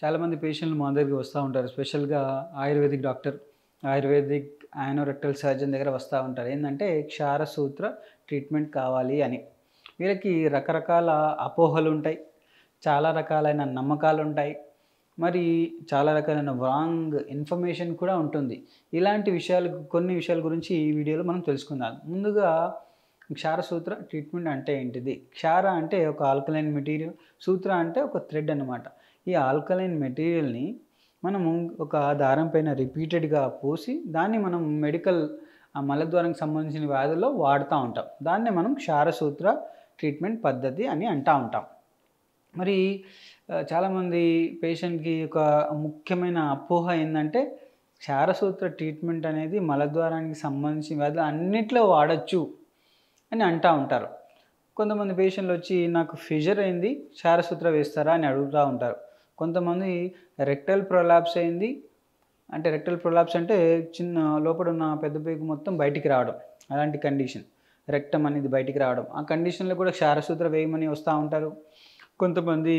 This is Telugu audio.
చాలామంది పేషెంట్లు మా దగ్గరికి వస్తూ ఉంటారు. స్పెషల్‌గా ayurvedic doctor, ayurvedic anorectal surgeon దగ్గర వస్తా ఉంటారు. ఏందంటే క్షారసూత్ర ట్రీట్మెంట్ కావాలి అని. వీళ్ళకి రకరకాల అపోహలుంటాయి. చాలా రకాలైన నమ్మకాలుంటాయి. మరి చాలా రకాలైన రాంగ్ ఇన్ఫర్మేషన్ కూడా ఉంటుంది. ఇలాంటి విషయాలు కొన్ని విషయాల గురించి ఈ వీడియోలో మనం తెలుసుకుందాం. ముందుగా క్షారసూత్ర ట్రీట్మెంట్ అంటే ఏంటిది? క్షార అంటే ఒక ఆల్కలైన్ మెటీరియల్, సూత్ర అంటే ఒక థ్రెడ్ అనమాట. ఈ ఆల్కలైన్ మెటీరియల్‌ని మనము ఒక దారం పైన రిపీటెడ్‌గా పోసి దాన్ని మనం మెడికల్ మలద్వారానికి సంబంధించిన వ్యాధుల్లో వాడుతా ఉంటాం. దాన్నే మనం క్షారసూత్ర ట్రీట్మెంట్ పద్ధతి అని అంటా ఉంటాం. మరి చాలామంది పేషెంట్‌కి ఒక ముఖ్యమైన అపోహ ఏందంటే, క్షారసూత్ర ట్రీట్మెంట్ అనేది మలద్వారానికి సంబంధించిన వ్యాధులు అన్నిట్లో వాడొచ్చు అని అంటా ఉంటారు. కొంతమంది పేషెంట్‌లొచ్చి నాకు ఫిషర్ అయింది, క్షారసూత్ర వేస్తారా అని అడుగుతా ఉంటారు. కొంతమంది రెక్టల్ ప్రొలాప్స్ అయింది. అంటే రెక్టల్ ప్రొలాప్స్ అంటే చిన్న లోపడున్న పెద్ద పేగు మొత్తం బయటికి రావడం. అలాంటి కండిషన్. రెక్టమ్ అనేది బయటికి రావడం. ఆ కండిషన్‌లో కూడా క్షారసూత్ర వేయమని వస్తా ఉంటారు. కొంతమంది